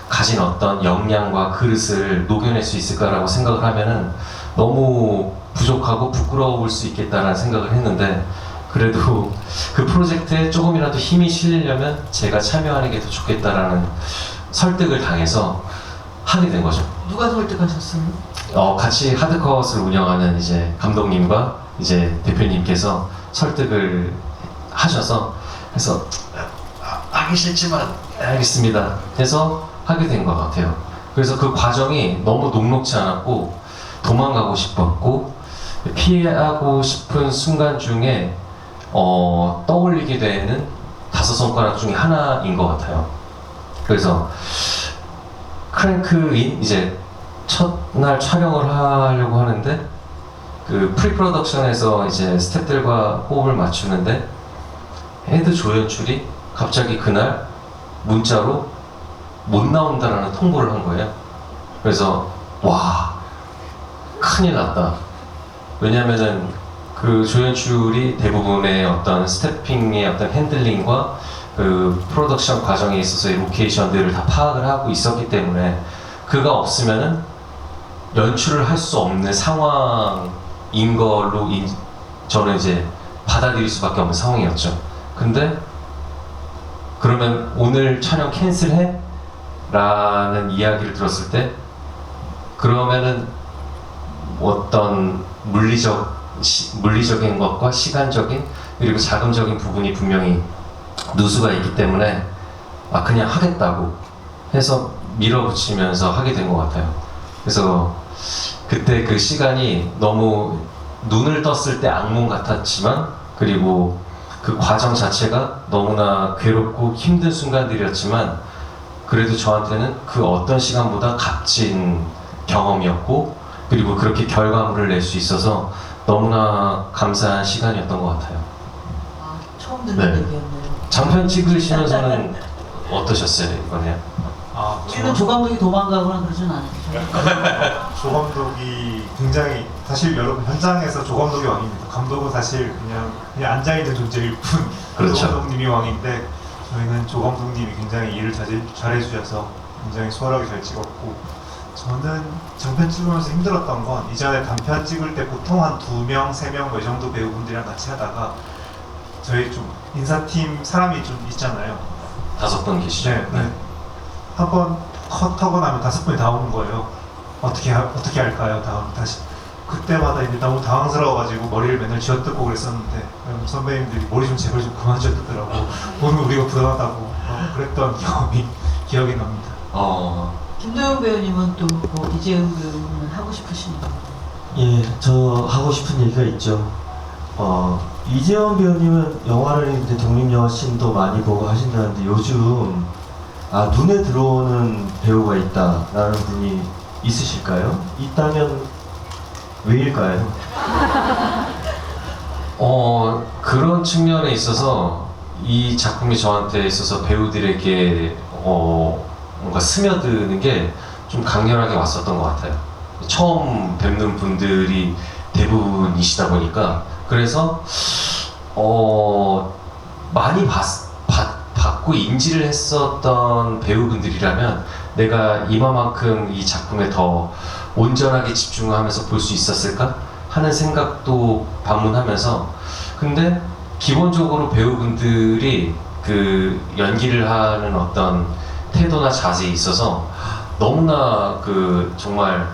가진 어떤 역량과 그릇을 녹여낼 수 있을까라고 생각을 하면은 너무 부족하고 부끄러울 수 있겠다라는 생각을 했는데 그래도 그 프로젝트에 조금이라도 힘이 실리려면 제가 참여하는 게 더 좋겠다라는 설득을 당해서 하게 된 거죠. 누가 설득하셨어요? 같이 하드컷을 운영하는 이제 감독님과 이제 대표님께서 설득을 하셔서 해서 하기 싫지만 알겠습니다 해서 하게 된 것 같아요. 그래서 그 과정이 너무 녹록지 않았고 도망가고 싶었고 피하고 싶은 순간 중에 떠올리게 되는 5손가락 중에 하나인 것 같아요. 그래서 크랭크인 이제 첫날 촬영을 하려고 하는데 그 프리프로덕션에서 이제 스태프들과 호흡을 맞추는데 헤드 조연출이 갑자기 그날 문자로 못 나온다라는 통보를 한 거예요. 그래서 와 큰일 났다. 왜냐면은 그 조연출이 대부분의 어떤 스태핑의 어떤 핸들링과 그 프로덕션 과정에 있어서의 로케이션들을 다 파악을 하고 있었기 때문에 그가 없으면은 연출을 할 수 없는 상황인 걸로 저는 이제 받아들일 수밖에 없는 상황이었죠. 근데 그러면 오늘 촬영 캔슬해? 라는 이야기를 들었을 때 그러면은 어떤 물리적인 것과 시간적인 그리고 자금적인 부분이 분명히 누수가 있기 때문에 그냥 하겠다고 해서 밀어붙이면서 하게 된 것 같아요. 그래서 그때 그 시간이 너무 눈을 떴을 때 악몽 같았지만 그리고 그 과정 자체가 너무나 괴롭고 힘든 순간들이었지만 그래도 저한테는 그 어떤 시간보다 값진 경험이었고 그리고 그렇게 결과물을 낼 수 있어서 너무나 감사한 시간이었던 것 같아요. 처음 듣는 네. 얘기였네요. 장편 찍으시면서는 어떠셨어요 이번에? 우리는 조 감독이 도망가거나 그러진 않았죠. 조 감독이 굉장히 사실 여러분 현장에서 조 감독이 왕입니다. 감독은 사실 그냥 앉아있는 존재일 뿐. 그렇죠. 조 감독님이 왕인데 저희는 조 감독님이 굉장히 일을 잘해주셔서 굉장히 수월하게 잘 찍었고 저는 장편 찍으면서 힘들었던 건 이전에 단편 찍을 때 보통 한 2명, 3명 이 정도 배우분들이랑 같이 하다가 저희 좀 인사팀 사람이 좀 있잖아요. 5분 계시죠? 네. 한 번 컷하고 나면 5분이 다 오는 거예요. 어떻게 할까요? 다음 다시. 그때마다 이제 너무 당황스러워가지고 머리를 맨날 쥐어뜯고 그랬었는데 선배님들이 머리 좀 제발 좀 그만 쥐어뜯더라고. 보면 우리가 부담하다고 그랬던 경험이 기억이 납니다. 김도영 배우님은 또 뭐 이재훈 배우는 하고 싶으신 거? 예, 저 하고 싶은 얘기가 있죠. 이재원 배우님은 영화를 이제 독립영화 씬도 많이 보고 하신다는데 요즘 눈에 들어오는 배우가 있다라는 분이 있으실까요? 있다면 왜일까요? 그런 측면에 있어서 이 작품이 저한테 있어서 배우들에게 뭔가 스며드는 게 좀 강렬하게 왔었던 것 같아요. 처음 뵙는 분들이 대부분이시다 보니까 그래서 많이 받고 인지를 했었던 배우분들이라면 내가 이만큼 이 작품에 더 온전하게 집중하면서 볼 수 있었을까 하는 생각도 반문하면서, 근데 기본적으로 배우분들이 그 연기를 하는 어떤 태도나 자세에 있어서 너무나 정말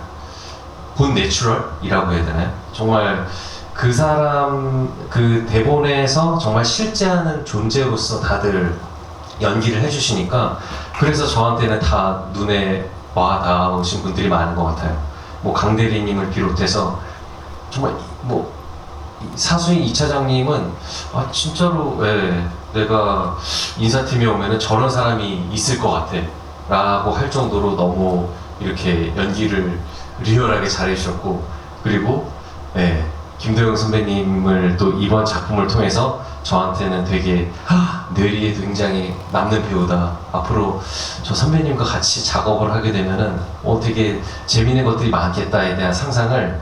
본 내추럴이라고 해야 되나요? 정말 그 사람 그 대본에서 정말 실제하는 존재로서 다들 연기를 해주시니까 그래서 저한테는 다 눈에 와 닿으신 분들이 많은 것 같아요. 뭐 강대리님을 비롯해서 정말 뭐 사수인 이 차장님은 진짜로 내가 인사팀에 오면은 저런 사람이 있을 것 같아 라고 할 정도로 너무 이렇게 연기를 리얼하게 잘해주셨고, 그리고 김도영 선배님을 또 이번 작품을 통해서 저한테는 되게 뇌리에 굉장히 남는 배우다. 앞으로 저 선배님과 같이 작업을 하게 되면은 되게 재미있는 것들이 많겠다에 대한 상상을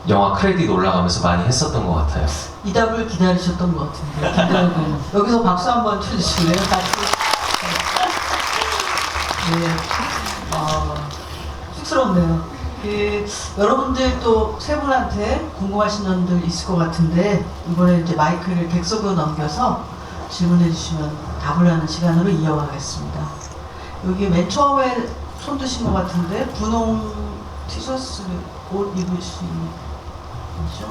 영화 크레딧 올라가면서 많이 했었던 것 같아요. 이 답을 기다리셨던 것 같은데 김도영 배우님. 여기서 박수 한번 쳐주실래요? 같이. 네. 쑥스럽네요. 여러분들 또 세 분한테 궁금하신 점들 있을 것 같은데 이번에 이제 마이크를 객석으로 넘겨서 질문해 주시면 답을 하는 시간으로 이어가겠습니다. 여기 맨 처음에 손 드신 것 같은데 분홍 티셔츠 옷 입으신 분이죠?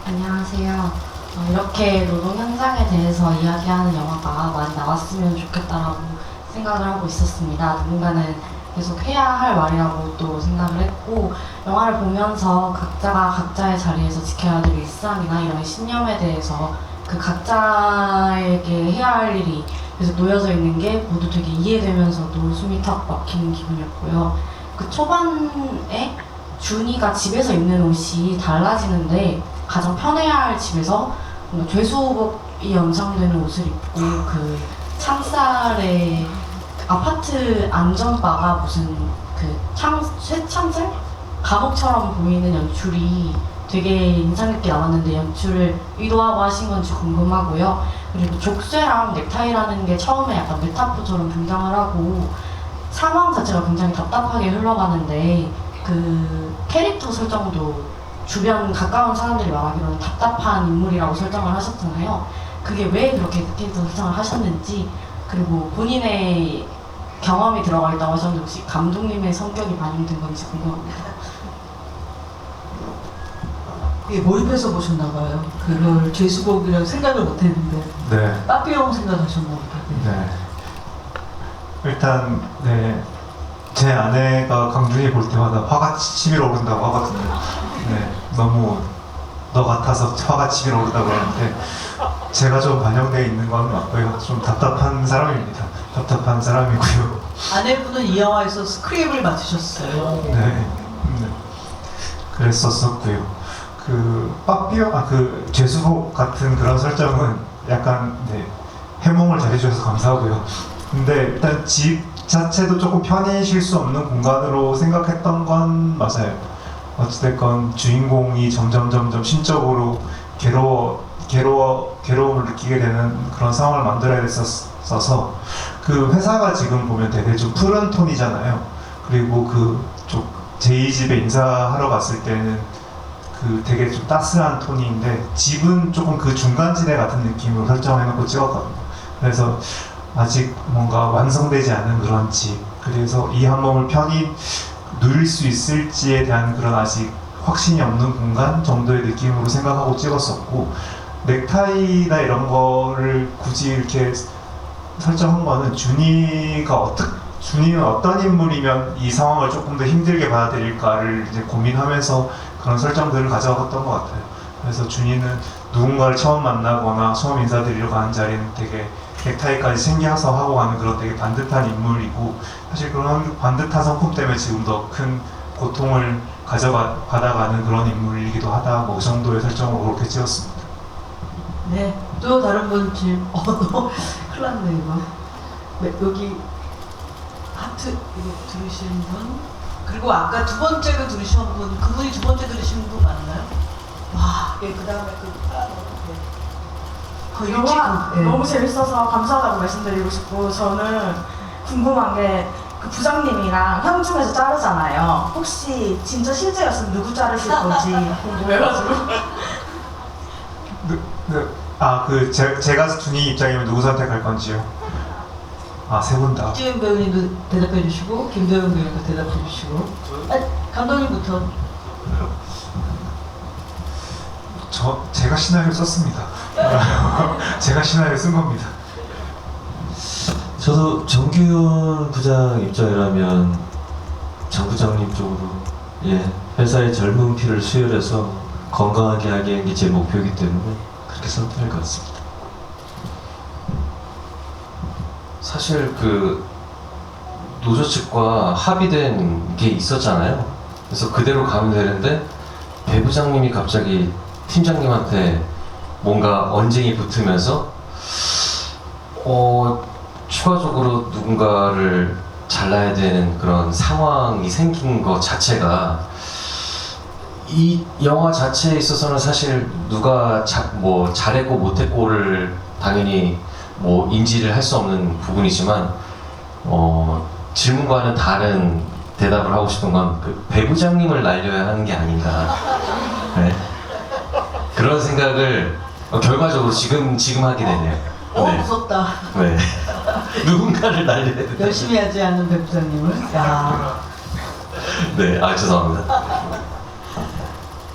안녕하세요. 이렇게 노동 현장에 대해서 이야기하는 영화가 많이 나왔으면 좋겠다라고 생각을 하고 있었습니다. 누군가는 계속 해야 할 말이라고 또 생각을 했고, 영화를 보면서 각자가 각자의 자리에서 지켜야 될 일상이나 이런 신념에 대해서 그 각자에게 해야 할 일이 계속 놓여져 있는 게 모두 되게 이해되면서도 숨이 턱 막히는 기분이었고요. 그 초반에 준이가 집에서 입는 옷이 달라지는데 가장 편해야 할 집에서 뭔가 죄수복이 연상되는 옷을 입고 그 창살에 아파트 안전바가 무슨 쇠창살? 감옥처럼 보이는 연출이 되게 인상 깊게 나왔는데 연출을 의도하고 하신 건지 궁금하고요. 그리고 족쇄랑 넥타이라는 게 처음에 약간 메타포처럼 등장을 하고 상황 자체가 굉장히 답답하게 흘러가는데 그 캐릭터 설정도 주변 가까운 사람들이 말하기로는 답답한 인물이라고 설정을 하셨잖아요. 그게 왜 그렇게 캐릭터 설정을 하셨는지, 그리고 본인의 경험이 들어가 있다고 하셨는데 혹시 감독님의 성격이 반영된 건지 궁금합니다. 몰입해서 보셨나봐요. 그걸 죄수복이라고 생각을 못했는데 네. 빠삐용 생각하셨나보다. 네. 일단 제 아내가 강준이 볼 때마다 화가 치밀어 오른다고 하거든요. 너무 너 같아서 화가 치밀어 오른다고 하는데 제가 좀 반영되어 있는 건 맞고요. 좀 답답한 사람입니다. 답답한 사람이고요. 아내분은 이 영화에서 스크립을 맡으셨어요. 네. 그랬었었고요. 그 죄수복 같은 그런 설정은 약간 해몽을 잘해주셔서 감사하고요. 근데 일단 집 자체도 조금 편해질 수 없는 공간으로 생각했던 건 맞아요. 어찌됐건 주인공이 점점 심적으로 괴로움을 느끼게 되는 그런 상황을 만들어야 됐었어서, 그 회사가 지금 보면 되게 좀 푸른 톤이잖아요. 그리고 제이 집에 인사하러 갔을 때는 그 되게 좀 따스한 톤인데 집은 조금 그 중간지대 같은 느낌으로 설정해놓고 찍었거든요. 그래서 아직 뭔가 완성되지 않은 그런 집, 그래서 이 한 몸을 편히 누릴 수 있을지에 대한 그런 아직 확신이 없는 공간 정도의 느낌으로 생각하고 찍었었고, 넥타이나 이런 거를 굳이 이렇게 설정한 거는 준이는 어떤 인물이면 이 상황을 조금 더 힘들게 받아들일까를 이제 고민하면서 그런 설정들을 가져갔던 것 같아요. 그래서 준이는 누군가를 처음 만나거나 처음 인사드리러 가는 자리는 되게 넥타이까지 챙겨서 하고 가는 그런 되게 반듯한 인물이고, 사실 그런 반듯한 성품 때문에 지금 더 큰 고통을 받아가는 그런 인물이기도 하다. 뭐 그 정도의 설정으로 그렇게 찍었습니다. 네, 또 다른 분 질문. 너 큰일 났네 이거. 네, 여기 하트 이거 들으신 분, 그리고 아까 두 번째로 들으신 분, 그분이 두 번째 들으신 분 맞나요? 와, 예, 그 다음에 거의 영화 예. 너무 재밌어서 감사하다고 말씀드리고 싶고, 저는 궁금한 게 그 부장님이랑 형 중에서 자르잖아요. 혹시 진짜 실제였으면 누구 자르실 건지 궁금해가지고. 제가 준이 입장이면 누구 선택할 건지요? 세 분 다. 이지은 배우님도 대답해 주시고 김도영 배우님도 대답해 주시고. 감독님부터. 제가 시나리오 썼습니다. 제가 시나리오 쓴 겁니다. 저도 정규현 부장 입장이라면 장 부장님 쪽으로 회사의 젊은 피를 수혈해서 건강하게 하게 하는 게 제 목표이기 때문에 그렇게 선택할 것 같습니다. 사실 그 노조 측과 합의된 게 있었잖아요. 그래서 그대로 가면 되는데 배 부장님이 갑자기 팀장님한테 뭔가 언쟁이 붙으면서 추가적으로 누군가를 잘라야 되는 그런 상황이 생긴 것 자체가 이 영화 자체에 있어서는 사실 누가 잘했고 못했고를 당연히 인지를 할 수 없는 부분이지만 질문과는 다른 대답을 하고 싶은 건 그 배부장님을 날려야 하는 게 아닌가. 네. 그런 생각을 결과적으로 지금 하게 되네요. 네. 무섭다. 네. 누군가를 날려야 된다. 열심히 하지 않는 배 부장님을. 야. 네, 죄송합니다.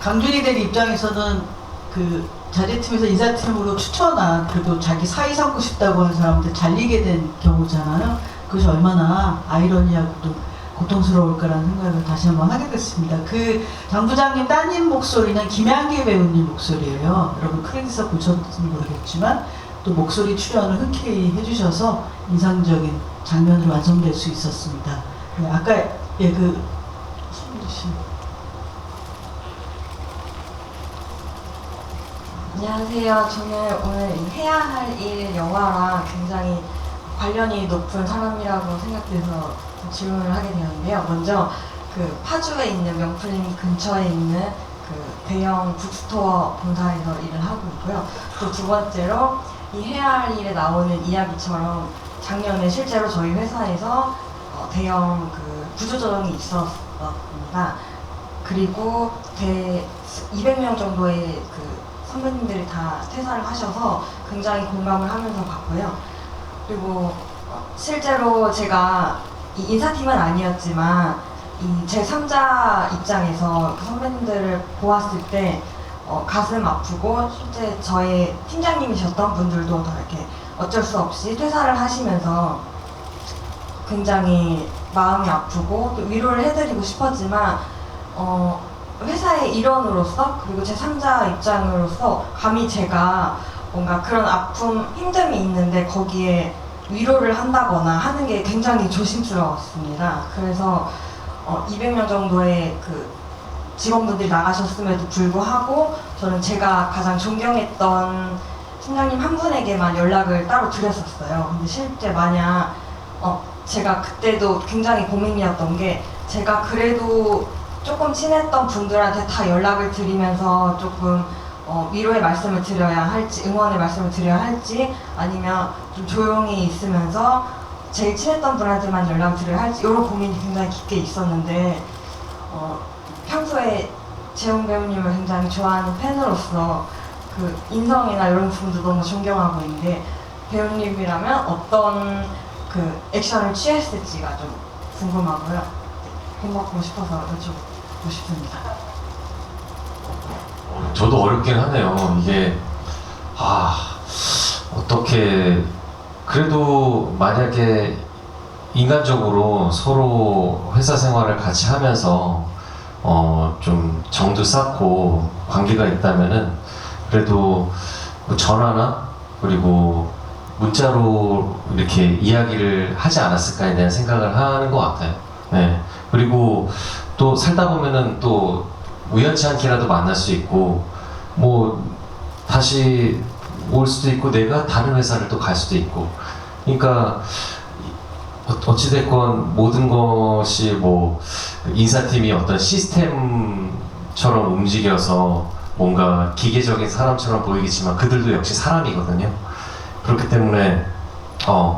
강준이 대리 입장에서는 그 자제팀에서 인사팀으로 추천한, 그래도 자기 사이 삼고 싶다고 하는 사람한테 잘리게 된 경우잖아요. 그것이 얼마나 아이러니하고도 고통스러울까라는 생각을 다시 한번 하게 됐습니다. 그 장 부장님 따님 목소리는 김양기 배우님 목소리예요. 여러분 크레딧에서 보셨는지 모르겠지만 또 목소리 출연을 흔쾌히 해주셔서 인상적인 장면으로 완성될 수 있었습니다. 네, 아까 손주 씨. 안녕하세요. 저는 오늘 이 해야 할 일 영화랑 굉장히 관련이 높은 사람이라고 생각돼서 질문을 하게 되었는데요. 먼저 그 파주에 있는 명품림 근처에 있는 그 대형 북스토어 본사에서 일을 하고 있고요. 또 두 번째로 이 해야 할 일에 나오는 이야기처럼 작년에 실제로 저희 회사에서 대형 그 구조조정이 있었습니다. 그리고 200명 정도의 그 선배님들이 다 퇴사를 하셔서 굉장히 공감을 하면서 봤고요. 그리고 실제로 제가 이 인사팀은 아니었지만 이 제3자 입장에서 그 선배님들을 보았을 때 가슴 아프고, 실제 저의 팀장님이셨던 분들도 다 이렇게 어쩔 수 없이 퇴사를 하시면서 굉장히 마음이 아프고 또 위로를 해드리고 싶었지만 회사의 일원으로서, 그리고 제3자 입장으로서 감히 제가 뭔가 그런 아픔, 힘듦이 있는데 거기에 위로를 한다거나 하는 게 굉장히 조심스러웠습니다. 그래서 200명 정도의 그 직원분들이 나가셨음에도 불구하고 저는 제가 가장 존경했던 팀장님 한 분에게만 연락을 따로 드렸었어요. 근데 실제 만약 제가 그때도 굉장히 고민이었던 게, 제가 그래도 조금 친했던 분들한테 다 연락을 드리면서 조금 위로의 말씀을 드려야 할지, 응원의 말씀을 드려야 할지, 아니면 좀 조용히 있으면서 제일 친했던 분한테만 연락을 드려야 할지, 이런 고민이 굉장히 깊게 있었는데 평소에 재홍 배우님을 굉장히 좋아하는 팬으로서 그 인성이나 이런 부분도 너무 존경하고 있는데 배우님이라면 어떤 그 액션을 취했을지가 좀 궁금하고요. 고맙고 싶어서 여쭤보고 싶습니다. 저도 어렵긴 하네요. 이게 어떻게 그래도 만약에 인간적으로 서로 회사 생활을 같이 하면서 좀 정도 쌓고 관계가 있다면은 그래도 뭐 전화나 그리고 문자로 이렇게 이야기를 하지 않았을까에 대한 생각을 하는 것 같아요. 네. 그리고 또 살다 보면은 또 우연치 않게라도 만날 수 있고 뭐 다시 올 수도 있고 내가 다른 회사를 또 갈 수도 있고 그러니까 어찌됐건 모든 것이 뭐 인사팀이 어떤 시스템처럼 움직여서 뭔가 기계적인 사람처럼 보이겠지만 그들도 역시 사람이거든요. 그렇기 때문에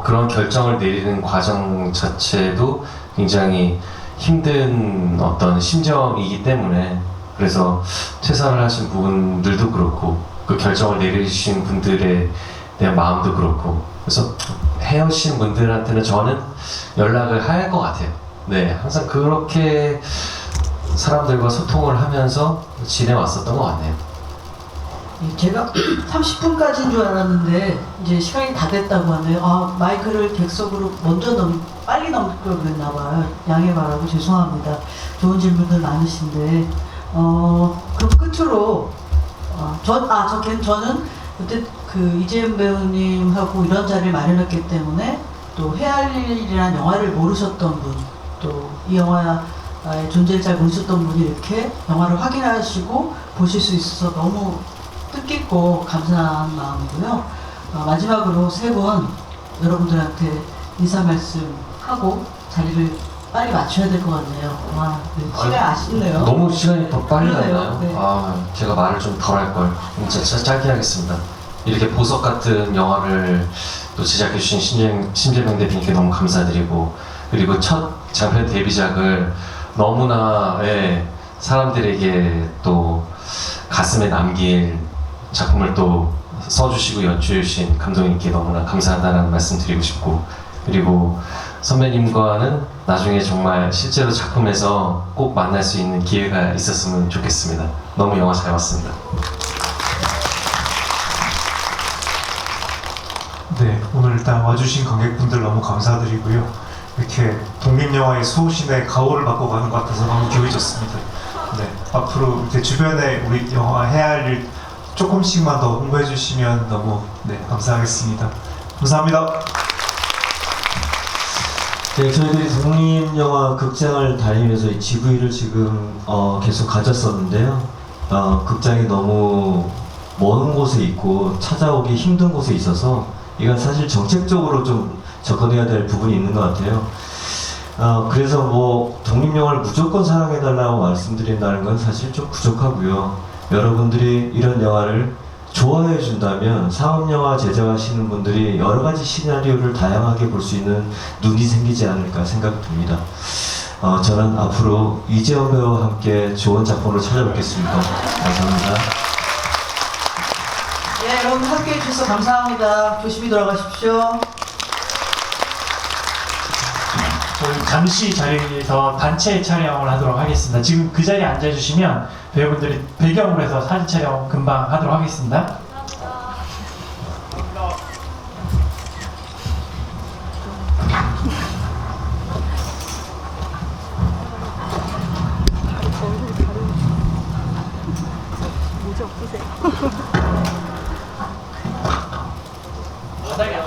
그런 결정을 내리는 과정 자체도 굉장히 힘든 어떤 심정이기 때문에 그래서 퇴사를 하신 분들도 그렇고 그 결정을 내리신 분들에 대한 마음도 그렇고 그래서 헤어진 분들한테는 저는 연락을 할 것 같아요. 네, 항상 그렇게 사람들과 소통을 하면서 지내왔었던 것 같네요. 제가 30분까지인 줄 알았는데 이제 시간이 다 됐다고 하네요. 마이크를 객석으로 먼저 빨리 넘길 걸 그랬나 봐요. 양해 바라고 죄송합니다. 좋은 질문들 많으신데 그럼 끝으로 저는 그때 그 이재현 배우님하고 이런 자리를 마련했기 때문에 또 헤알릴이라는 영화를 모르셨던 분, 또 이 영화의 존재를 잘 모르셨던 분이 이렇게 영화를 확인하시고 보실 수 있어서 너무 뜻깊고 감사한 마음이고요. 마지막으로 세 분 여러분들한테 인사 말씀하고 자리를 빨리 맞춰야 될 것 같네요. 시간이 아쉽네요. 너무 시간이 더 빨리 그러네요. 갔나요? 네. 제가 말을 좀 덜 할 걸. 진짜 짧게 하겠습니다. 이렇게 보석 같은 영화를 또 제작해 주신 심재명 대표님께 너무 감사드리고 그리고 첫 장편 데뷔작을 너무나 사람들에게 또 가슴에 남길 작품을 또 써주시고 연출해주신 감독님께 너무나 감사하다는 말씀 드리고 싶고 그리고 선배님과는 나중에 정말 실제로 작품에서 꼭 만날 수 있는 기회가 있었으면 좋겠습니다. 너무 영화 잘 봤습니다. 네, 오늘 일단 와주신 관객분들 너무 감사드리고요. 이렇게 독립영화의 수호신의 가호를 받고 가는 것 같아서 너무 기분이 좋습니다. 네, 앞으로 이렇게 주변에 우리 영화 해야 할 일 조금씩만 더 홍보해 주시면 너무 감사하겠습니다. 감사합니다. 네, 저희들이 독립영화 극장을 다니면서 이 GV를 지금 계속 가졌었는데요. 극장이 너무 먼 곳에 있고 찾아오기 힘든 곳에 있어서 이건 사실 정책적으로 좀 접근해야 될 부분이 있는 것 같아요. 그래서 뭐 독립영화를 무조건 사랑해달라고 말씀드린다는 건 사실 좀 부족하고요. 여러분들이 이런 영화를 좋아해 준다면 상업영화 제작하시는 분들이 여러 가지 시나리오를 다양하게 볼 수 있는 눈이 생기지 않을까 생각됩니다. 저는 앞으로 이재현 배우와 함께 좋은 작품으로 찾아뵙겠습니다. 감사합니다. 네, 여러분 함께해 주셔서 감사합니다. 조심히 돌아가십시오. 저희 잠시 자리에서 단체 촬영을 하도록 하겠습니다. 지금 그 자리에 앉아주시면 배우분들이 배경으로 해서 사진 촬영 금방 하도록 하겠습니다. 바닥에 안